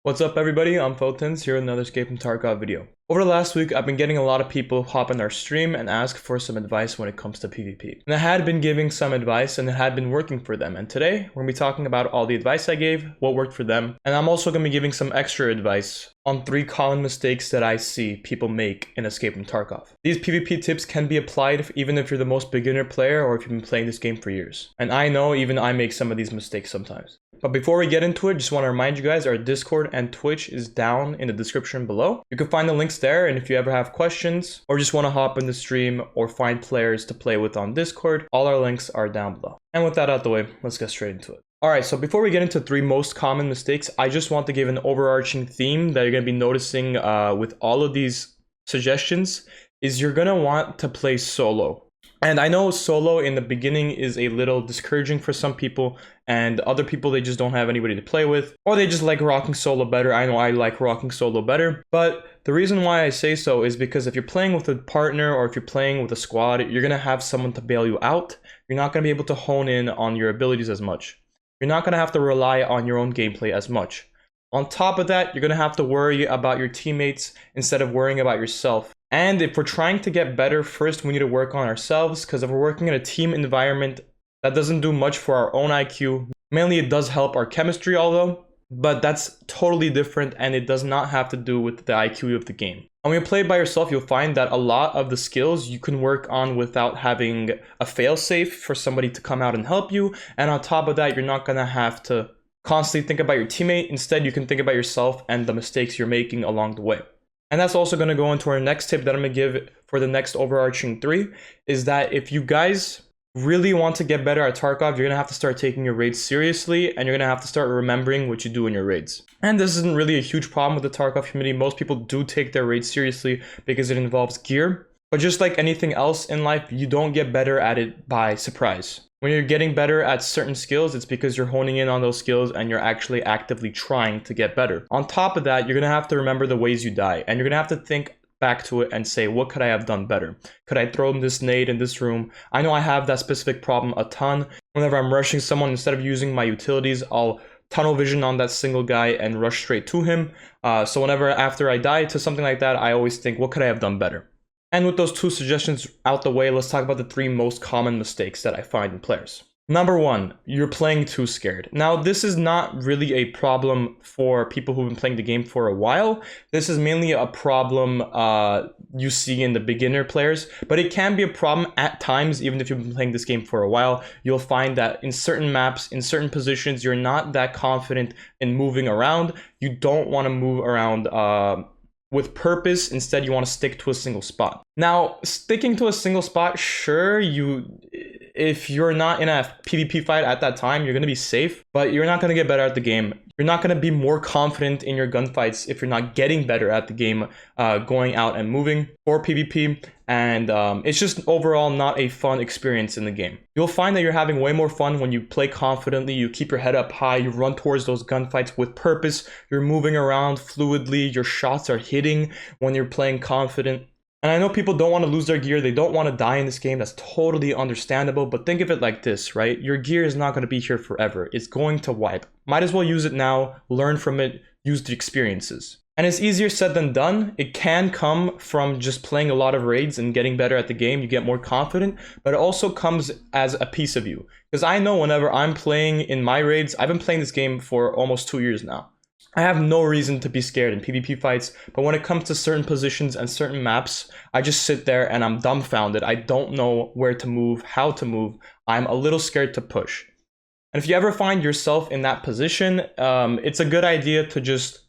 What's up everybody, I'm TridentZ here with another Escape from Tarkov video. Over the last week, I've been getting a lot of people hop in our stream and ask for some advice when it comes to PvP. And I had been giving some advice and it had been working for them. And today, we're going to be talking about all the advice I gave, what worked for them. And I'm also going to be giving some extra advice on 3 common mistakes that I see people make in Escape from Tarkov. These PvP tips can be applied even if you're the most beginner player or if you've been playing this game for years. And I know even I make some of these mistakes sometimes. But before we get into it, just want to remind you guys our Discord and Twitch is down in the description below. You can find the links there, and if you ever have questions or just want to hop in the stream or find players to play with on Discord, all our links are down below. And with that out the way, let's get straight into it. Alright, so before we get into 3 most common mistakes, I just want to give an overarching theme that you're going to be noticing with all of these suggestions is you're going to want to play solo. And I know solo in the beginning is a little discouraging for some people, and other people, they just don't have anybody to play with, or they just like rocking solo better. I know I like rocking solo better, but the reason why I say so is because if you're playing with a partner or if you're playing with a squad, you're going to have someone to bail you out. You're not going to be able to hone in on your abilities as much. You're not going to have to rely on your own gameplay as much. On top of that, you're going to have to worry about your teammates instead of worrying about yourself. And if we're trying to get better, first we need to work on ourselves, because if we're working in a team environment, that doesn't do much for our own IQ. Mainly it does help our chemistry, but that's totally different and it does not have to do with the IQ of the game. And when you play by yourself, you'll find that a lot of the skills you can work on without having a failsafe for somebody to come out and help you. And on top of that, you're not going to have to constantly think about your teammate. Instead, you can think about yourself and the mistakes you're making along the way. And that's also going to go into our next tip that I'm going to give for the next overarching 3, is that if you guys really want to get better at Tarkov, you're going to have to start taking your raids seriously, and you're going to have to start remembering what you do in your raids. And this isn't really a huge problem with the Tarkov community. Most people do take their raids seriously because it involves gear. But just like anything else in life, you don't get better at it by surprise. When you're getting better at certain skills, it's because you're honing in on those skills and you're actually actively trying to get better. On top of that, you're going to have to remember the ways you die, and you're going to have to think back to it and say, what could I have done better? Could I throw this nade in this room? I know I have that specific problem a ton. Whenever I'm rushing someone, instead of using my utilities, I'll tunnel vision on that single guy and rush straight to him. So whenever after I die to something like that, I always think, what could I have done better? And with those 2 suggestions out the way, let's talk about the 3 most common mistakes that I find in players. Number 1, you're playing too scared. Now, this is not really a problem for people who've been playing the game for a while. This is mainly a problem you see in the beginner players, but it can be a problem at times, even if you've been playing this game for a while. You'll find that in certain maps, in certain positions, you're not that confident in moving around. You don't want to move around with purpose. Instead, you want to stick to a single spot. Now, sticking to a single spot, sure, if you're not in a PvP fight at that time, you're going to be safe, but you're not going to get better at the game. You're not going to be more confident in your gunfights if you're not getting better at the game, going out and moving for PvP. And it's just overall not a fun experience in the game. You'll find that you're having way more fun when you play confidently, you keep your head up high, you run towards those gunfights with purpose, you're moving around fluidly, your shots are hitting when you're playing confident. And I know people don't want to lose their gear, they don't want to die in this game, that's totally understandable, but think of it like this, right? Your gear is not going to be here forever, it's going to wipe. Might as well use it now, learn from it, use the experiences. And it's easier said than done. It can come from just playing a lot of raids and getting better at the game, you get more confident, but it also comes as a piece of you. Because I know whenever I'm playing in my raids, I've been playing this game for almost 2 years now. I have no reason to be scared in PvP fights, but when it comes to certain positions and certain maps, I just sit there and I'm dumbfounded. I don't know where to move, how to move. I'm a little scared to push. And if you ever find yourself in that position, it's a good idea to just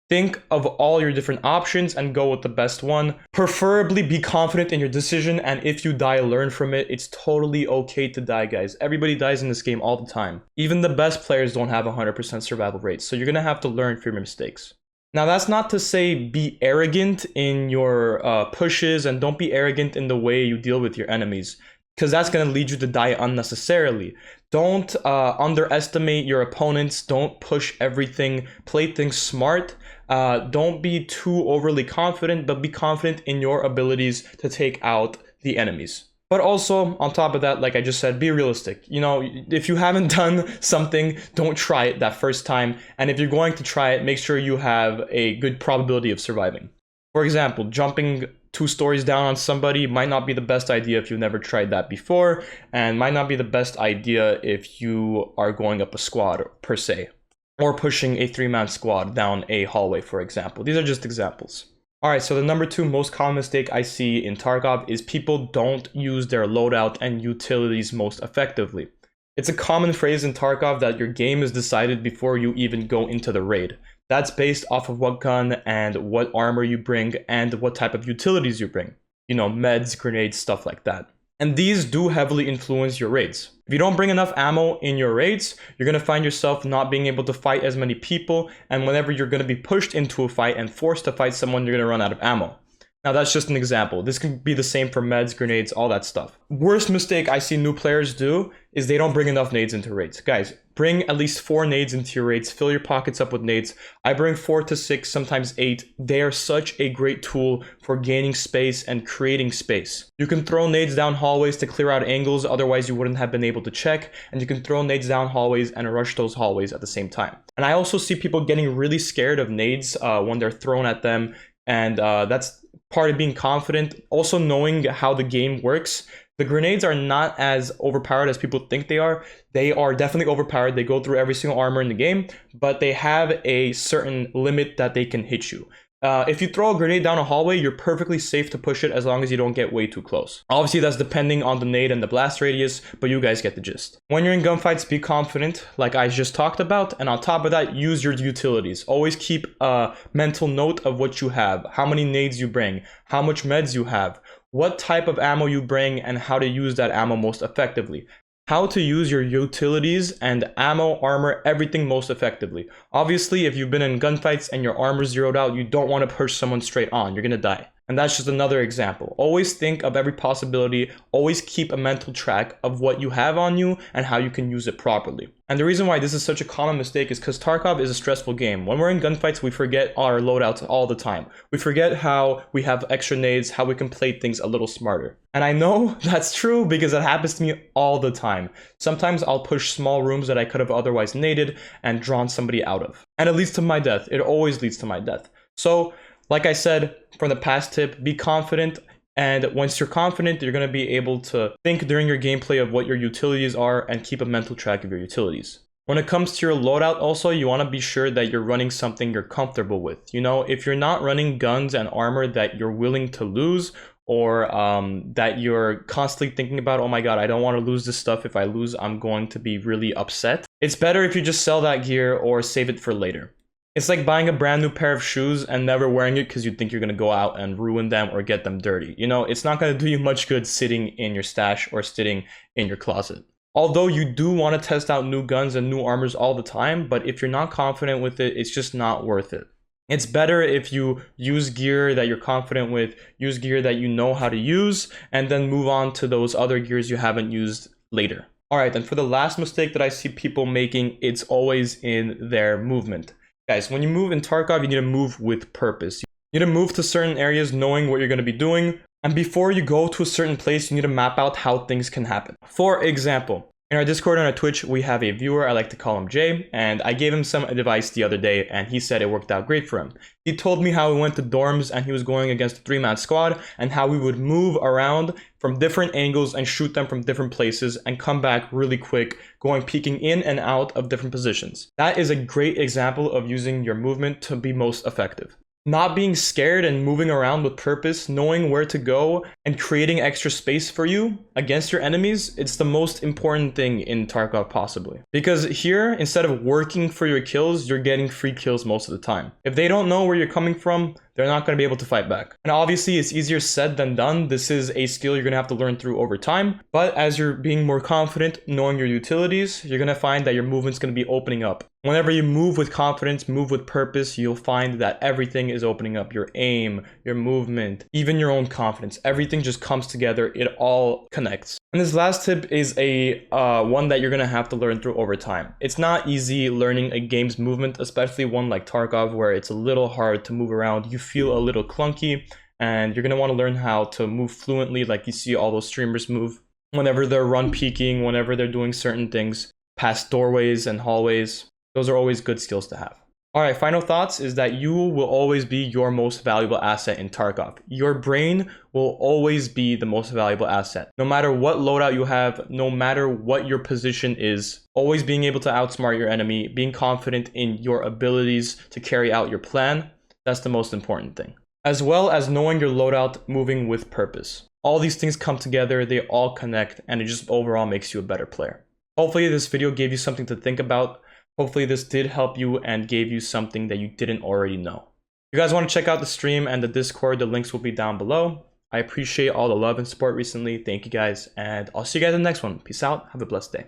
think of all your different options and go with the best one. Preferably be confident in your decision, and if you die, learn from it. It's totally okay to die, guys. Everybody dies in this game all the time. Even the best players don't have 100% survival rates, so you're gonna have to learn from your mistakes. Now, that's not to say be arrogant in your pushes, and don't be arrogant in the way you deal with your enemies, because that's going to lead you to die unnecessarily. Don't underestimate your opponents. Don't push everything. Play things smart. Don't be too overly confident, but be confident in your abilities to take out the enemies. But also, on top of that, like I just said, be realistic. You know, if you haven't done something, don't try it that first time. And if you're going to try it, make sure you have a good probability of surviving. For example, jumping 2 stories down on somebody might not be the best idea if you've never tried that before, and might not be the best idea if you are going up a squad per se, or pushing a 3-man squad down a hallway, for example. These are just examples. Alright, so the number 2 most common mistake I see in Tarkov is people don't use their loadout and utilities most effectively. It's a common phrase in Tarkov that your game is decided before you even go into the raid. That's based off of what gun and what armor you bring and what type of utilities you bring. You know, meds, grenades, stuff like that. And these do heavily influence your raids. If you don't bring enough ammo in your raids, you're going to find yourself not being able to fight as many people, and whenever you're going to be pushed into a fight and forced to fight someone, you're going to run out of ammo. Now that's just an example. This can be the same for meds, grenades, all that stuff. Worst mistake I see new players do is they don't bring enough nades into raids. Guys, bring at least 4 nades into your raids. Fill your pockets up with nades. I bring 4 to 6, sometimes 8. They are such a great tool for gaining space and creating space. You can throw nades down hallways to clear out angles, otherwise you wouldn't have been able to check. And you can throw nades down hallways and rush those hallways at the same time. And I also see people getting really scared of nades when they're thrown at them. And that's part of being confident. Also knowing how the game works. The grenades are not as overpowered as people think they are. They are definitely overpowered. They go through every single armor in the game, but they have a certain limit that they can hit you. If you throw a grenade down a hallway, you're perfectly safe to push it as long as you don't get way too close. Obviously, that's depending on the nade and the blast radius, but you guys get the gist. When you're in gunfights, be confident, like I just talked about, and on top of that, use your utilities. Always keep a mental note of what you have, how many nades you bring, how much meds you have, what type of ammo you bring, and how to use that ammo most effectively. How to use your utilities and ammo, armor, everything most effectively. Obviously, if you've been in gunfights and your armor's zeroed out, you don't want to push someone straight on. You're gonna die. And that's just another example. Always think of every possibility. Always keep a mental track of what you have on you and how you can use it properly. And the reason why this is such a common mistake is because Tarkov is a stressful game. When we're in gunfights, we forget our loadouts all the time. We forget how we have extra nades, how we can play things a little smarter. And I know that's true because it happens to me all the time. Sometimes I'll push small rooms that I could have otherwise naded and drawn somebody out of. And it leads to my death. It always leads to my death. So, like I said from the past tip, be confident. And once you're confident, you're going to be able to think during your gameplay of what your utilities are and keep a mental track of your utilities. When it comes to your loadout also, you want to be sure that you're running something you're comfortable with. You know, if you're not running guns and armor that you're willing to lose, or that you're constantly thinking about, oh my god, I don't want to lose this stuff. If I lose, I'm going to be really upset. It's better if you just sell that gear or save it for later. It's like buying a brand new pair of shoes and never wearing it because you think you're going to go out and ruin them or get them dirty. You know, it's not going to do you much good sitting in your stash or sitting in your closet. Although you do want to test out new guns and new armors all the time, but if you're not confident with it, it's just not worth it. It's better if you use gear that you're confident with, use gear that you know how to use, and then move on to those other gears you haven't used later. All right, and for the last mistake that I see people making, it's always in their movement. Guys, when you move in Tarkov, you need to move with purpose. You need to move to certain areas knowing what you're going to be doing. And before you go to a certain place, you need to map out how things can happen. For example, in our Discord and our Twitch, we have a viewer, I like to call him Jay, and I gave him some advice the other day, and he said it worked out great for him. He told me how he went to dorms and he was going against a 3-man squad, and how we would move around from different angles and shoot them from different places and come back really quick, going peeking in and out of different positions. That is a great example of using your movement to be most effective. Not being scared and moving around with purpose, knowing where to go, and creating extra space for you against your enemies, it's the most important thing in Tarkov possibly. Because here, instead of working for your kills, you're getting free kills most of the time. If they don't know where you're coming from, they're not going to be able to fight back. And obviously, it's easier said than done. This is a skill you're going to have to learn through over time. But as you're being more confident, knowing your utilities, you're going to find that your movement's going to be opening up. Whenever you move with confidence, move with purpose, you'll find that everything is opening up. Your aim, your movement, even your own confidence. Everything just comes together. It all connects. And this last tip is a one that you're going to have to learn through over time. It's not easy learning a game's movement, especially one like Tarkov where it's a little hard to move around. You feel a little clunky. and you're going to want to learn how to move fluently like you see all those streamers move whenever they're run peeking, whenever they're doing certain things, past doorways and hallways. Those are always good skills to have. All right, final thoughts is that you will always be your most valuable asset in Tarkov. Your brain will always be the most valuable asset. No matter what loadout you have, no matter what your position is, always being able to outsmart your enemy, being confident in your abilities to carry out your plan, that's the most important thing. As well as knowing your loadout, moving with purpose. All these things come together, they all connect, and it just overall makes you a better player. Hopefully this video gave you something to think about. Hopefully this did help you and gave you something that you didn't already know. If you guys want to check out the stream and the Discord, the links will be down below. I appreciate all the love and support recently. Thank you guys, and I'll see you guys in the next one. Peace out. Have a blessed day.